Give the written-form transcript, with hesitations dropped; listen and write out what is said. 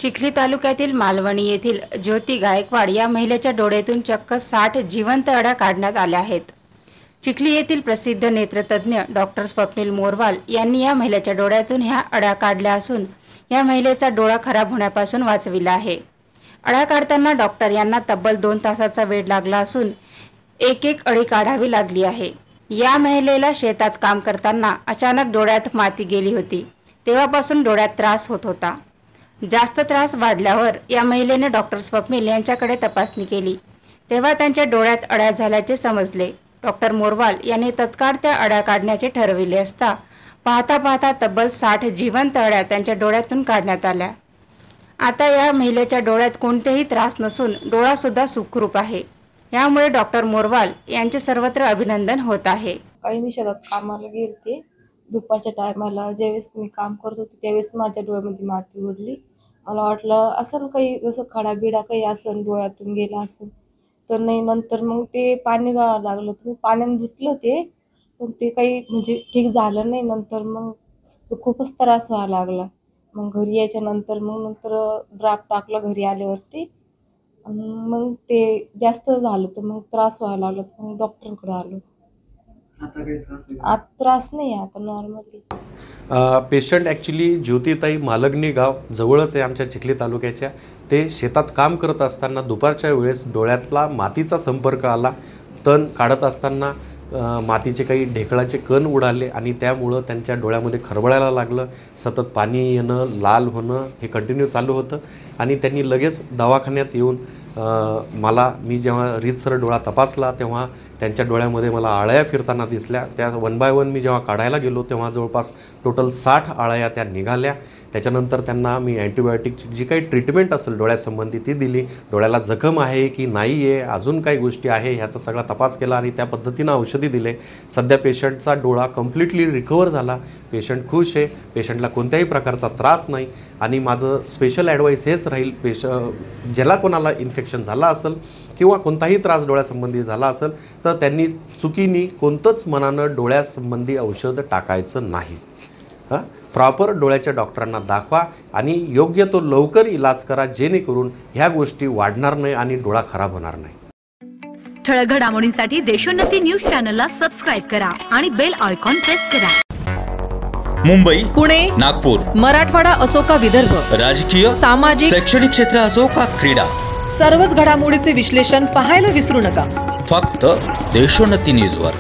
चिखली तालुक्यातील मालवणी येथील ज्योती गायकवाड या महिलेच्या डोळ्यातून चक्क 60 जिवंत अड्या काढण्यात आल्या आहेत। चिखली येथील प्रसिद्ध नेत्रतज्ञ डॉक्टर स्वप्नील मोरवाल यांनी या महिलेच्या डोळ्यातून ह्या अड्या काढल्या असून या महिलेचा डोळा खराब होण्यापासून वाचविला आहे। अड्या काढताना डॉक्टर यांना तब्बल 2 तासाचा वेळ लागला असून एक अडी काढावी लागली आहे। या महिलेला शेतात काम करताना अचानक डोळ्यात माती गेली होती, तेव्हापासून डोळ्यात त्रास होत होता। जास्त त्रास वाढल्यावर या महिलेने डॉक्टर स्वप्नील यांच्याकडे तपासणी केली, तेव्हा त्यांच्या डोळ्यात अड्या झाल्याचे समजले। डॉक्टर मोरवाल यांनी तत्काळ त्या अड्या काढण्याचे ठरविले असता पाहता तब्बल 60 जिवंत अड्या त्यांच्या डोळ्यातून काढण्यात आल्या। आता या महिलेच्या डोळ्यात कोणतेही त्रास नसून डोळा सुद्धा सुखरूप आहे। यामुळे डॉक्टर मोरवाल यांचे सर्वत्र अभिनंदन होत आहे। काही मी शेतात कामाला गेलते, दुपारच्या टायमाला ज्यावेळेस मी काम करत होते त्यावेळेस माझ्या डोळ्यामध्ये माती उडली। मला वाटलं असं काही जसं खडा बिडा काही असं डोळ्यातून गेला असं, तर नाही। नंतर मग ते पाणी गळायला लागलं, तर मी पाण्याने धुतलं ते, पण ते काही म्हणजे ठीक झालं नाही। नंतर मग खूपच त्रास व्हायला लागला। मग घरी यायच्या नंतर नंतर ड्राफ्ट टाकला घरी आल्यावरती, मग ते जास्त झालं तर मग त्रास व्हायला लागला, मग डॉक्टरकडे आलो। आता त्रास नाही, आता नॉर्मली। पेशंट ॲक्च्युली ज्योतिताई मालगणी गाव जवळच आहे आमच्या चिखली तालुक्याच्या। ते शेतात काम करत असताना दुपारच्या वेळेस डोळ्यातला मातीचा संपर्क आला। तण काढत असताना मातीचे काही ढेकळाचे कण उडाले आणि त्यामुळं त्यांच्या डोळ्यामध्ये खरबळायला लागलं। सतत पाणी येणं, लाल होणं हे कंटिन्यू चालू होतं आणि त्यांनी लगेच दवाखान्यात येऊन मी जेव्हा रीतसर डोळा तपासला तेव्हा त्यांच्या डोळ्यामध्ये मला आळ्या फिरताना दिसल्या। त्या 1 बाय 1 मी जेव्हा काढायला गेलो तेव्हा जवळपास टोटल 60 आळ्या त्या निघाल्या। त्याच्यानंतर त्यांना मी अँटीबायोटिकची जी काही ट्रीटमेंट असेल डोळ्यासंबंधी ती दिली। डोळ्याला जखम आहे की नाही आहे, अजून काही गोष्टी आहे ह्याचा सगळा तपास केला आणि त्या पद्धतीनं औषधी दिले। सध्या पेशंटचा डोळा कम्प्लिटली रिकवर झाला। पेशंट खुश आहे, पेशंटला कोणत्याही प्रकारचा त्रास नाही। आणि माझं स्पेशल ॲडवाईस हेच राहील, ज्याला कोणाला इन्फेक्शन झाला असेल किंवा कोणताही त्रास डोळ्यासंबंधी झाला असेल तर त्यांनी चुकीने कोणतंच मनानं डोळ्यासंबंधी औषध टाकायचं नाही। प्रॉपर डोळ्याच्या डॉक्टरांना दाखवा आणि योग्य तो लवकर इलाज करा, जेणेकरून ह्या गोष्टी वाढणार नाही आणि डोळा खराब होणार नाही। ठळक घडामोडींसाठी देशोन्नती न्यूज चॅनलला सबस्क्राइब करा आणि बेल आयकॉन प्रेस करा। मुंबई, पुणे, नागपूर, मराठवाडा असो का विदर्भ, राजकीय, सामाजिक, शैक्षणिक क्षेत्र असो का क्रीडा, सर्वच घडामोडीचे विश्लेषण पाहायला विसरू नका। फक्त देशोन्नती न्यूजवर।